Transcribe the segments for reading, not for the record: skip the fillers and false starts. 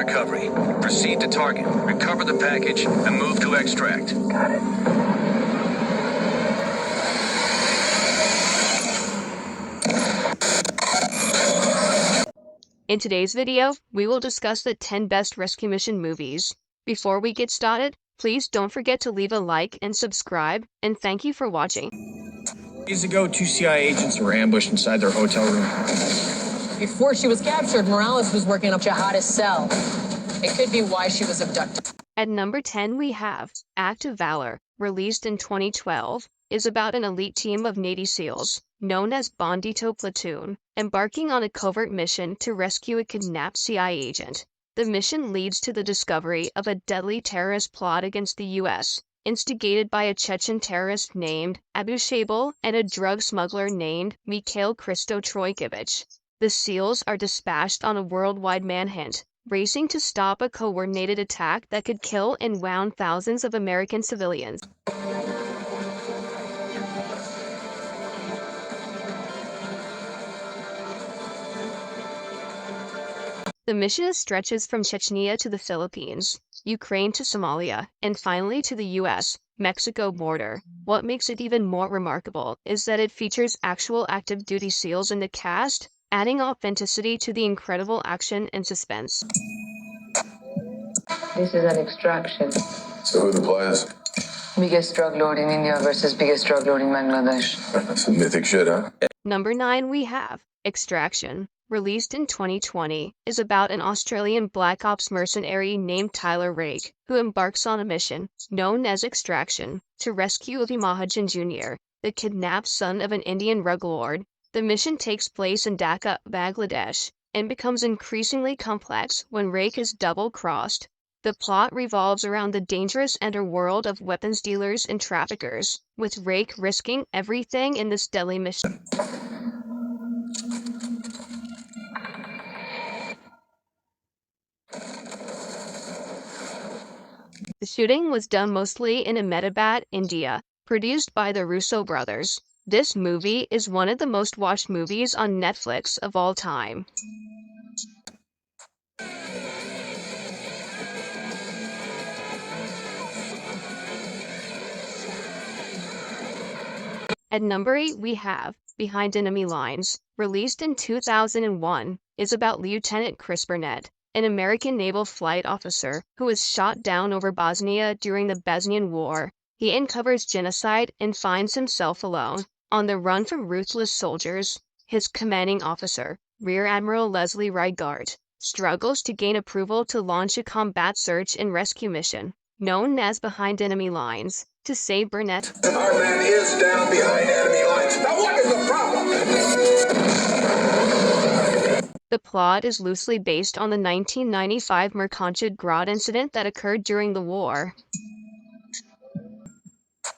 recovery. Proceed to target, recover the package, and move to extract. Got it. In today's video, we will discuss the 10 best rescue mission movies. Before we get started, please don't forget to leave a like and subscribe, and thank you for watching. Days ago, 2 CIA agents were ambushed inside their hotel room. Before she was captured, Morales was working up jihadist cell. It could be why she was abducted. At number 10 we have Act of Valor, released in 2012, is about an elite team of Navy SEALs, known as Bandito Platoon, embarking on a covert mission to rescue a kidnapped CIA agent. The mission leads to the discovery of a deadly terrorist plot against the U.S., instigated by a Chechen terrorist named Abu Shabal and a drug smuggler named Mikhail Kristotroikevich. The SEALs are dispatched on a worldwide manhunt, racing to stop a coordinated attack that could kill and wound thousands of American civilians. The mission stretches from Chechnya to the Philippines, Ukraine to Somalia, and finally to the US-Mexico border. What makes it even more remarkable is that it features actual active duty SEALs in the cast, adding authenticity to the incredible action and suspense. This is an extraction. So who are the players? Biggest drug lord in India versus biggest drug lord in Bangladesh. Some mythic shit, huh? Number 9 we have Extraction. Released in 2020, is about an Australian Black Ops mercenary named Tyler Rake, who embarks on a mission, known as Extraction, to rescue Avi Mahajan Jr., the kidnapped son of an Indian drug lord. The mission takes place in Dhaka, Bangladesh, and becomes increasingly complex when Rake is double-crossed. The plot revolves around the dangerous underworld of weapons dealers and traffickers, with Rake risking everything in this deadly mission. The shooting was done mostly in Ahmedabad, India, produced by the Russo brothers. This movie is one of the most watched movies on Netflix of all time. At number 8 we have Behind Enemy Lines, released in 2001, is about Lieutenant Chris Burnett, an American naval flight officer who was shot down over Bosnia during the Bosnian War. He uncovers genocide and finds himself alone, on the run from ruthless soldiers. His commanding officer, Rear Admiral Leslie Reigart, struggles to gain approval to launch a combat search and rescue mission, known as Behind Enemy Lines, to save Burnett. Our man is down behind enemy lines. Now what is the problem? The plot is loosely based on the 1995 Merkanchid Grad incident that occurred during the war.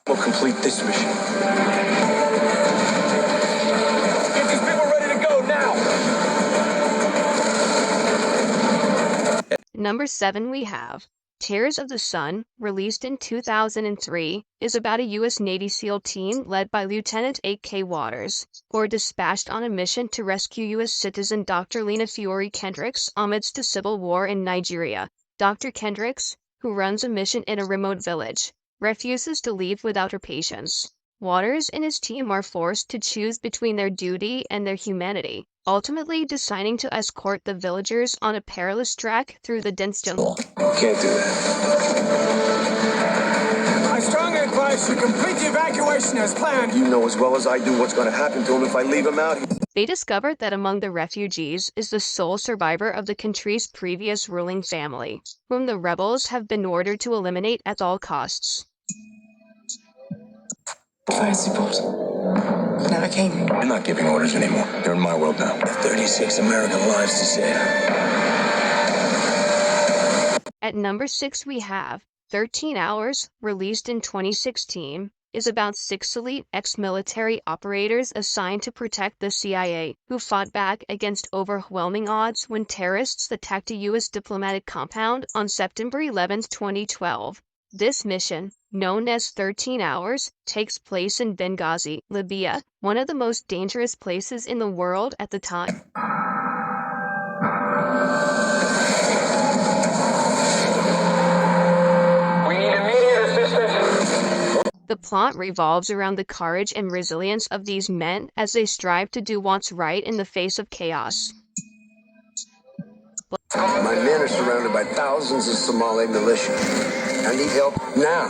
We'll complete this mission. Get these people ready to go now! Number 7 we have Tears of the Sun, released in 2003, is about a U.S. Navy SEAL team led by Lieutenant A.K. Waters, who are dispatched on a mission to rescue U.S. citizen Dr. Lena Fiore Kendricks amidst a civil war in Nigeria. Dr. Kendricks, who runs a mission in a remote village, refuses to leave without her patients. Waters and his team are forced to choose between their duty and their humanity, ultimately deciding to escort the villagers on a perilous trek through the dense jungle. Can't do that. I strongly advise you complete the evacuation as planned. You know as well as I do what's going to happen to him if I leave him out here. They discover that among the refugees is the sole survivor of the country's previous ruling family, whom the rebels have been ordered to eliminate at all costs. Fancy boss. Never came. I'm not giving orders anymore. They're in my world now. 36 American lives to save. At number 6 we have 13 Hours, released in 2016, is about 6 elite ex-military operators assigned to protect the CIA, who fought back against overwhelming odds when terrorists attacked a U.S. diplomatic compound on September 11, 2012. This mission, known as 13 Hours, takes place in Benghazi, Libya, one of the most dangerous places in the world at the time. plot revolves around the courage and resilience of these men as they strive to do what's right in the face of chaos. My men are surrounded by thousands of Somali militia. I need help now.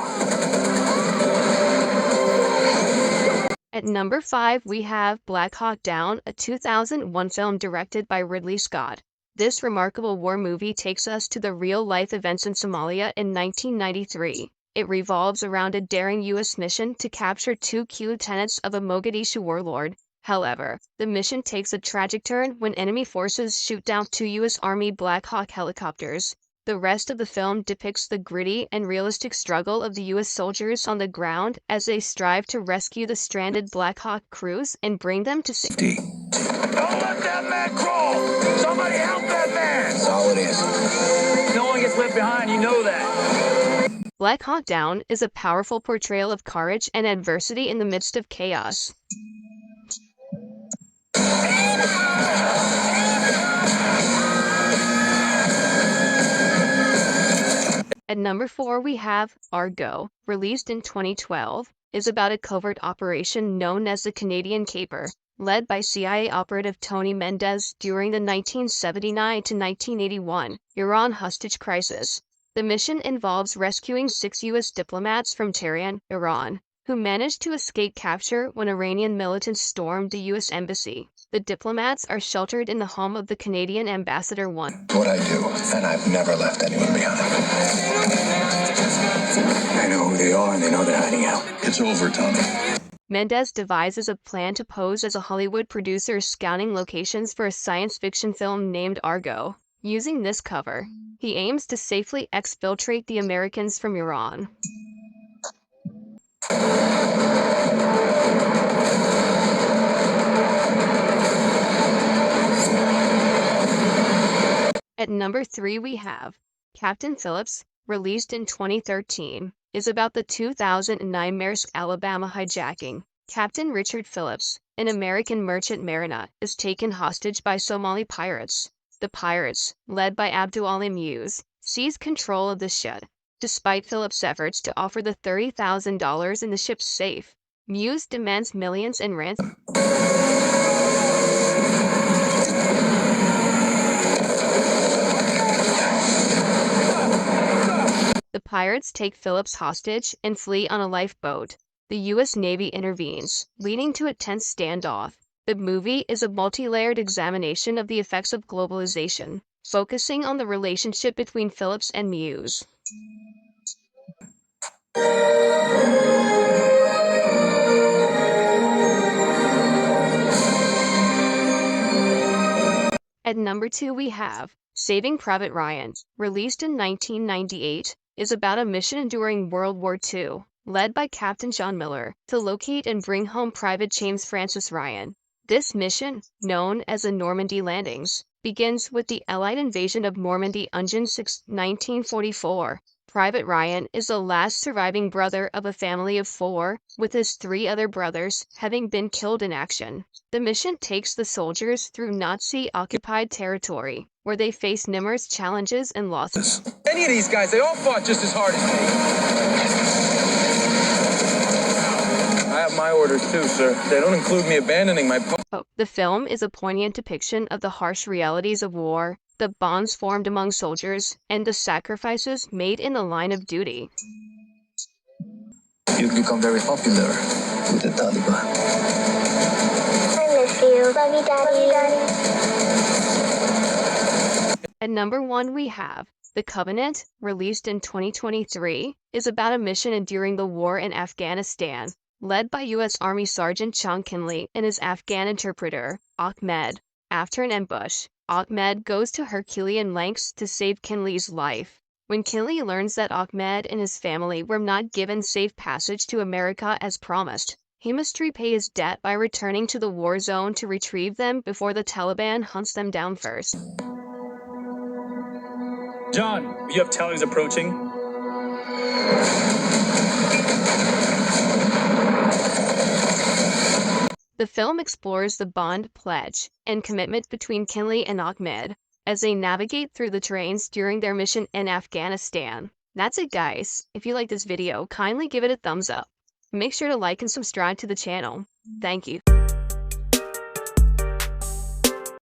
At number 5, we have Black Hawk Down, a 2001 film directed by Ridley Scott. This remarkable war movie takes us to the real-life events in Somalia in 1993. It revolves around a daring U.S. mission to capture 2 key lieutenants of a Mogadishu warlord. However, the mission takes a tragic turn when enemy forces shoot down 2 U.S. Army Black Hawk helicopters. The rest of the film depicts the gritty and realistic struggle of the U.S. soldiers on the ground as they strive to rescue the stranded Black Hawk crews and bring them to safety. Don't let that man crawl! Somebody help that man! That's all it is. No one gets left behind, you know that. Black Hawk Down is a powerful portrayal of courage and adversity in the midst of chaos. At number 4, we have Argo, released in 2012, is about a covert operation known as the Canadian Caper, led by CIA operative Tony Mendez during the 1979 to 1981 Iran hostage crisis. The mission involves rescuing 6 U.S. diplomats from Tehran, Iran, who managed to escape capture when Iranian militants stormed the U.S. embassy. The diplomats are sheltered in the home of the Canadian ambassador. What I do, and I've never left anyone behind. I know who they are, and they know they're hiding out. It's over, Tony. Mendez devises a plan to pose as a Hollywood producer scouting locations for a science fiction film named Argo. Using this cover, he aims to safely exfiltrate the Americans from Iran. At number 3, we have Captain Phillips, released in 2013, is about the 2009 Maersk, Alabama hijacking. Captain Richard Phillips, an American merchant mariner, is taken hostage by Somali pirates. The pirates, led by Abdul Ali Muse, seize control of the ship. Despite Phillips' efforts to offer the $30,000 in the ship's safe, Muse demands millions in ransom. The pirates take Phillips hostage and flee on a lifeboat. The U.S. Navy intervenes, leading to a tense standoff. The movie is a multi-layered examination of the effects of globalization, focusing on the relationship between Phillips and Muse. At number 2, we have Saving Private Ryan, released in 1998, is about a mission during World War II, led by Captain John Miller, to locate and bring home Private James Francis Ryan. This mission, known as the Normandy Landings, begins with the Allied invasion of Normandy on June 6, 1944. Private Ryan is the last surviving brother of a family of 4, with his 3 other brothers having been killed in action. The mission takes the soldiers through Nazi-occupied territory, where they face numerous challenges and losses. Any of these guys, they all fought just as hard as me. I have my orders too, sir. They don't include me abandoning my post. The film is a poignant depiction of the harsh realities of war, the bonds formed among soldiers, and the sacrifices made in the line of duty. You've become very popular with the Taliban. I miss you. Love you, Daddy. At number 1, we have The Covenant, released in 2023, is about a mission during the war in Afghanistan, led by U.S. Army Sergeant John Kinley and his Afghan interpreter, Ahmed. After an ambush, Ahmed goes to Herculean lengths to save Kinley's life. When Kinley learns that Ahmed and his family were not given safe passage to America as promised, he must repay his debt by returning to the war zone to retrieve them before the Taliban hunts them down first. John, you have tallies approaching. The film explores the bond, pledge, and commitment between Kinley and Ahmed as they navigate through the terrains during their mission in Afghanistan. That's it, guys. If you like this video, kindly give it a thumbs up. Make sure to like and subscribe to the channel. Thank you.